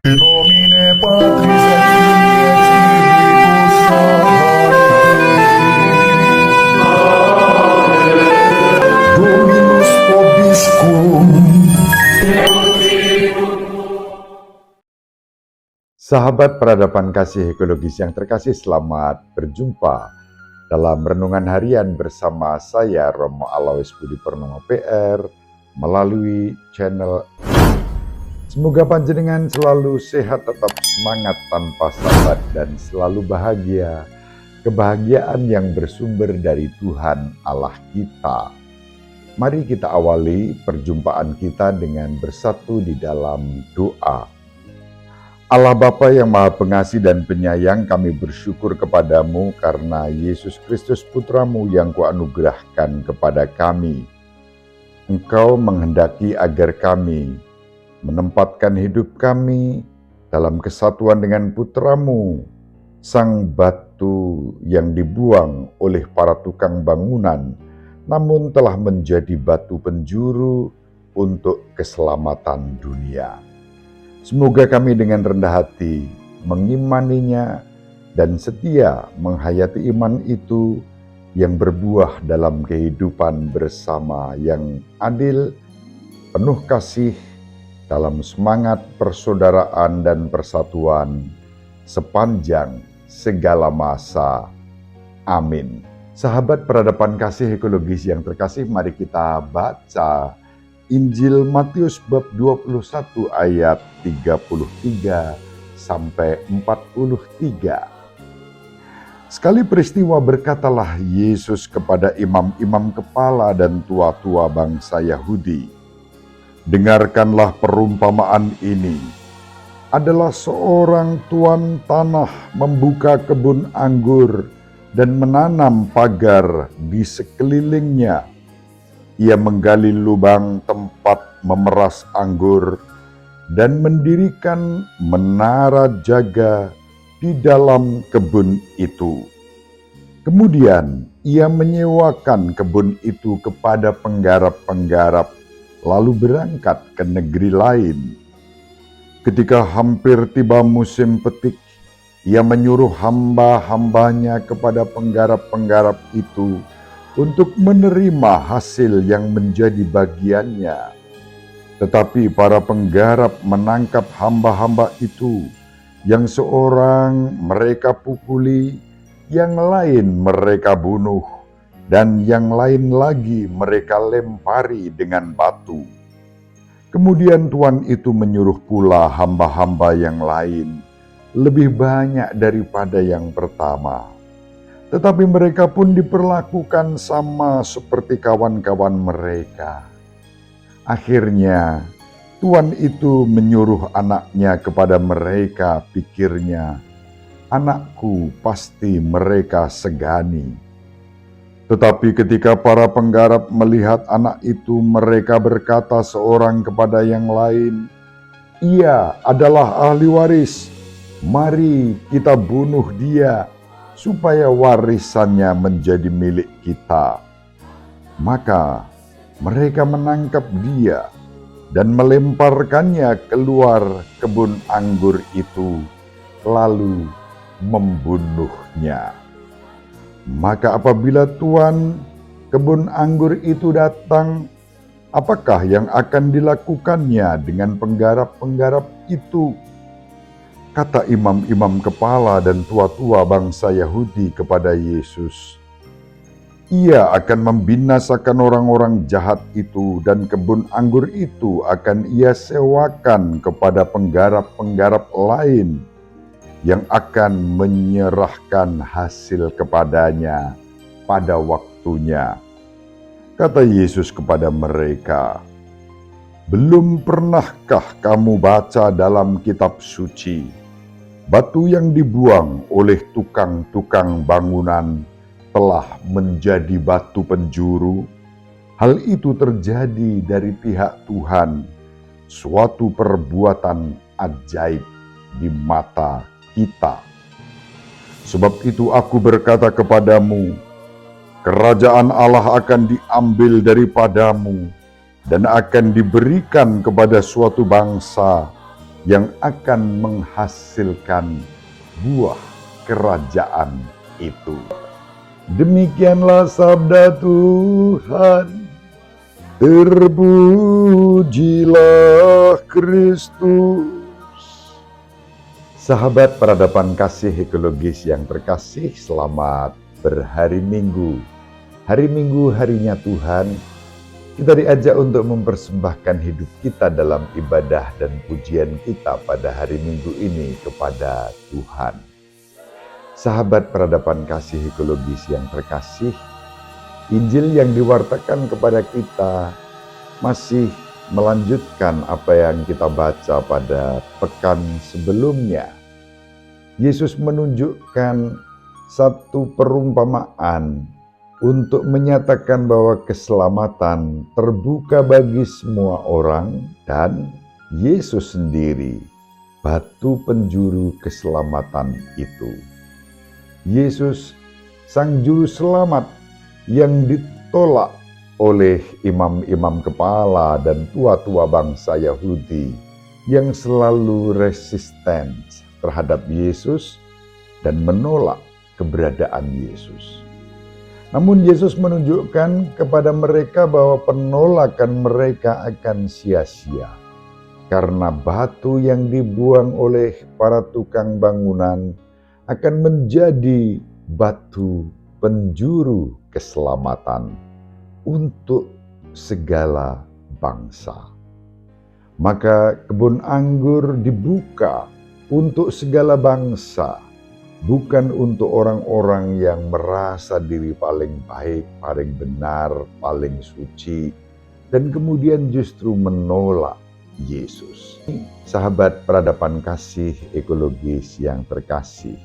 In nomine Patris et Filii et Spiritus Sancti. Dominus vobiscum. Sahabat peradaban kasih ekologis yang terkasih, selamat berjumpa dalam renungan harian bersama saya Romo Alois Budi Purnomo PR melalui channel. Semoga panjenengan selalu sehat, tetap semangat tanpa sabat, dan selalu bahagia. Kebahagiaan yang bersumber dari Tuhan Allah kita. Mari kita awali perjumpaan kita dengan bersatu di dalam doa. Allah Bapa yang Maha Pengasih dan Penyayang, kami bersyukur kepadamu karena Yesus Kristus Putramu yang Kuanugerahkan kepada kami. Engkau menghendaki agar kami menempatkan hidup kami dalam kesatuan dengan Putramu, Sang Batu yang dibuang oleh para tukang bangunan, namun telah menjadi batu penjuru untuk keselamatan dunia. Semoga kami dengan rendah hati mengimaninya dan setia menghayati iman itu yang berbuah dalam kehidupan bersama yang adil, penuh kasih, dalam semangat persaudaraan dan persatuan sepanjang segala masa. Amin. Sahabat peradaban kasih ekologis yang terkasih, mari kita baca Injil Matius bab 21 ayat 33 sampai 43. Sekali peristiwa berkatalah Yesus kepada imam-imam kepala dan tua-tua bangsa Yahudi, "Dengarkanlah perumpamaan ini. Adalah seorang tuan tanah membuka kebun anggur dan menanam pagar di sekelilingnya. Ia menggali lubang tempat memeras anggur dan mendirikan menara jaga di dalam kebun itu. Kemudian ia menyewakan kebun itu kepada penggarap-penggarap, lalu berangkat ke negeri lain. Ketika hampir tiba musim petik, ia menyuruh hamba-hambanya kepada penggarap-penggarap itu untuk menerima hasil yang menjadi bagiannya. Tetapi para penggarap menangkap hamba-hamba itu, yang seorang mereka pukuli, yang lain mereka bunuh, dan yang lain lagi mereka lempari dengan batu. Kemudian tuan itu menyuruh pula hamba-hamba yang lain, lebih banyak daripada yang pertama. Tetapi mereka pun diperlakukan sama seperti kawan-kawan mereka. Akhirnya tuan itu menyuruh anaknya kepada mereka, pikirnya, anakku pasti mereka segani. Tetapi ketika para penggarap melihat anak itu, mereka berkata seorang kepada yang lain, ia adalah ahli waris, mari kita bunuh dia, supaya warisannya menjadi milik kita. Maka mereka menangkap dia dan melemparkannya keluar kebun anggur itu, lalu membunuhnya. Maka apabila tuan kebun anggur itu datang, apakah yang akan dilakukannya dengan penggarap-penggarap itu? Kata imam-imam kepala dan tua-tua bangsa Yahudi kepada Yesus, ia akan membinasakan orang-orang jahat itu, dan kebun anggur itu akan ia sewakan kepada penggarap-penggarap lain yang akan menyerahkan hasil kepadanya pada waktunya. Kata Yesus kepada mereka, belum pernahkah kamu baca dalam kitab suci, batu yang dibuang oleh tukang-tukang bangunan telah menjadi batu penjuru? Hal itu terjadi dari pihak Tuhan, suatu perbuatan ajaib di mata kita. Sebab itu aku berkata kepadamu, kerajaan Allah akan diambil daripadamu dan akan diberikan kepada suatu bangsa yang akan menghasilkan buah kerajaan itu. Demikianlah sabda Tuhan. Terpujilah Kristus. Sahabat peradaban kasih ekologis yang terkasih, selamat berhari Minggu. Hari Minggu harinya Tuhan. Kita diajak untuk mempersembahkan hidup kita dalam ibadah dan pujian kita pada hari Minggu ini kepada Tuhan. Sahabat peradaban kasih ekologis yang terkasih, Injil yang diwartakan kepada kita masih melanjutkan apa yang kita baca pada pekan sebelumnya. Yesus menunjukkan satu perumpamaan untuk menyatakan bahwa keselamatan terbuka bagi semua orang dan Yesus sendiri, batu penjuru keselamatan itu. Yesus, Sang Juru Selamat, yang ditolak oleh imam-imam kepala dan tua-tua bangsa Yahudi yang selalu resisten terhadap Yesus dan menolak keberadaan Yesus. Namun Yesus menunjukkan kepada mereka bahwa penolakan mereka akan sia-sia karena batu yang dibuang oleh para tukang bangunan akan menjadi batu penjuru keselamatan untuk segala bangsa. Maka kebun anggur dibuka untuk segala bangsa, bukan untuk orang-orang yang merasa diri paling baik, paling benar, paling suci, dan kemudian justru menolak Yesus. Sahabat peradaban kasih ekologis yang terkasih,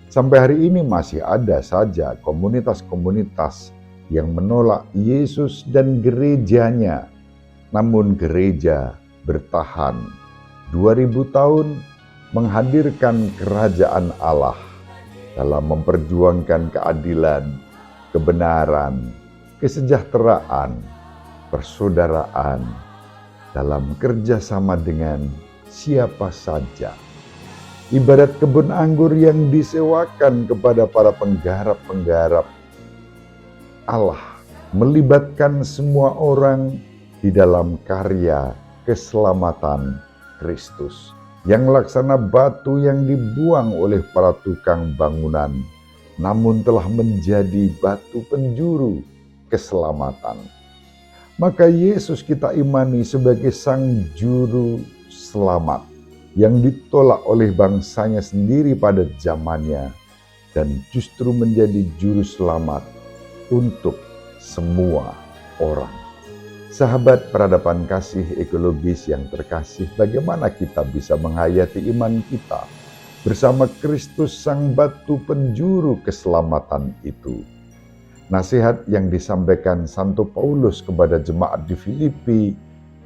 sampai hari ini masih ada saja komunitas-komunitas yang menolak Yesus dan gerejanya. Namun gereja bertahan 2000 tahun menghadirkan kerajaan Allah dalam memperjuangkan keadilan, kebenaran, kesejahteraan, persaudaraan dalam kerjasama dengan siapa saja. Ibarat kebun anggur yang disewakan kepada para penggarap-penggarap, Allah melibatkan semua orang di dalam karya keselamatan Kristus, yang laksana batu yang dibuang oleh para tukang bangunan, namun telah menjadi batu penjuru keselamatan. Maka Yesus kita imani sebagai Sang Juru Selamat, yang ditolak oleh bangsanya sendiri pada zamannya dan justru menjadi juru selamat untuk semua orang. Sahabat peradaban kasih ekologis yang terkasih, bagaimana kita bisa menghayati iman kita bersama Kristus Sang Batu Penjuru keselamatan itu? Nasihat yang disampaikan Santo Paulus kepada jemaat di Filipi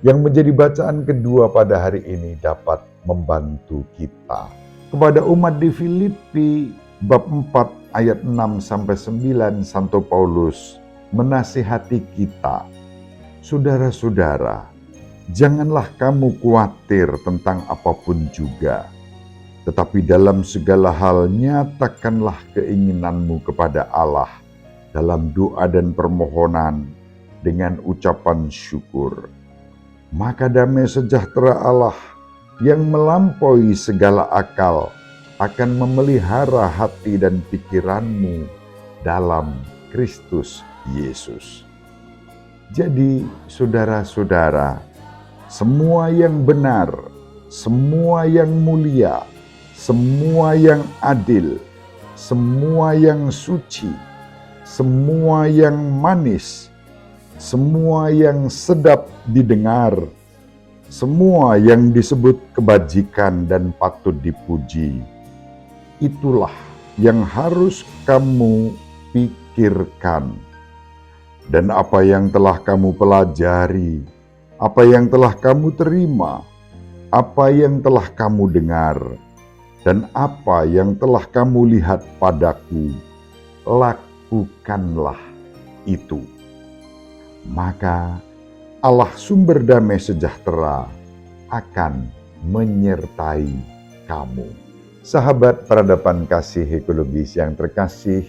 yang menjadi bacaan kedua pada hari ini dapat membantu kita. Kepada umat di Filipi, bab 4 ayat 6-9, Santo Paulus menasihati kita, "Saudara-saudara, janganlah kamu khawatir tentang apapun juga, tetapi dalam segala hal nyatakanlah keinginanmu kepada Allah dalam doa dan permohonan dengan ucapan syukur. Maka damai sejahtera Allah yang melampaui segala akal akan memelihara hati dan pikiranmu dalam Kristus Yesus." Jadi saudara-saudara, semua yang benar, semua yang mulia, semua yang adil, semua yang suci, semua yang manis, semua yang sedap didengar, semua yang disebut kebajikan dan patut dipuji, itulah yang harus kamu pikirkan. Dan apa yang telah kamu pelajari, apa yang telah kamu terima, apa yang telah kamu dengar, dan apa yang telah kamu lihat padaku, lakukanlah itu. Maka Allah sumber damai sejahtera akan menyertai kamu. Sahabat peradaban kasih ekologis yang terkasih,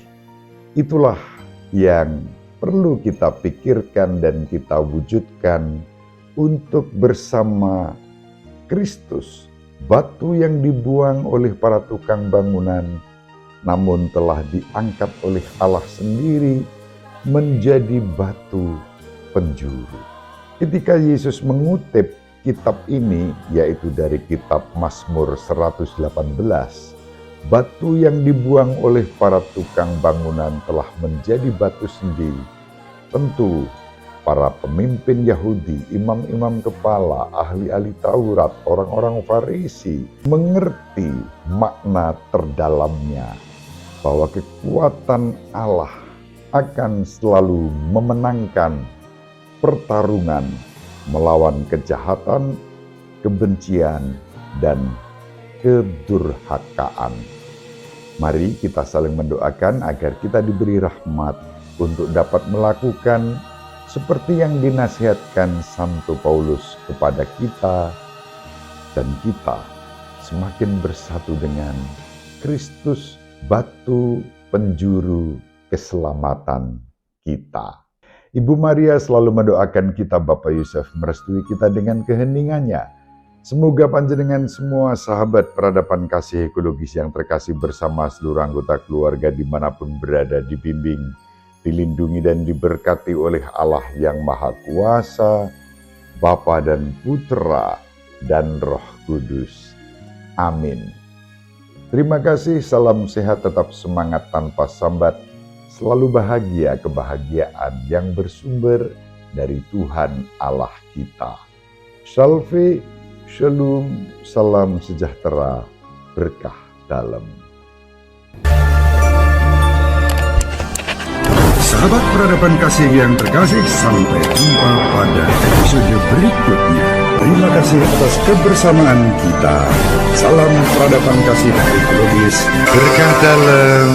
itulah yang perlu kita pikirkan dan kita wujudkan untuk bersama Kristus, batu yang dibuang oleh para tukang bangunan, namun telah diangkat oleh Allah sendiri menjadi batu penjuru. Ketika Yesus mengutip kitab ini, yaitu dari kitab Mazmur 118, batu yang dibuang oleh para tukang bangunan telah menjadi batu sendiri. Tentu para pemimpin Yahudi, imam-imam kepala, ahli-ahli Taurat, orang-orang Farisi mengerti makna terdalamnya bahwa kekuatan Allah akan selalu memenangkan pertarungan melawan kejahatan, kebencian, dan kedurhakaan. Mari kita saling mendoakan agar kita diberi rahmat untuk dapat melakukan seperti yang dinasihatkan Santo Paulus kepada kita, dan kita semakin bersatu dengan Kristus, batu penjuru keselamatan kita. Ibu Maria selalu mendoakan kita, Bapak Yusuf merestui kita dengan keheningannya. Semoga panjenengan semua sahabat peradaban kasih ekologis yang terkasih bersama seluruh anggota keluarga dimanapun berada dibimbing, dilindungi dan diberkati oleh Allah yang Maha Kuasa, Bapa dan Putra dan Roh Kudus. Amin. Terima kasih, salam sehat, tetap semangat tanpa sambat. Selalu bahagia, kebahagiaan yang bersumber dari Tuhan Allah kita. Salve, shalom, salam sejahtera, berkah dalam. Sahabat peradaban kasih yang terkasih, sampai jumpa pada episode berikutnya. Terima kasih atas kebersamaan kita. Salam peradaban kasih ekologis, berkah dalam.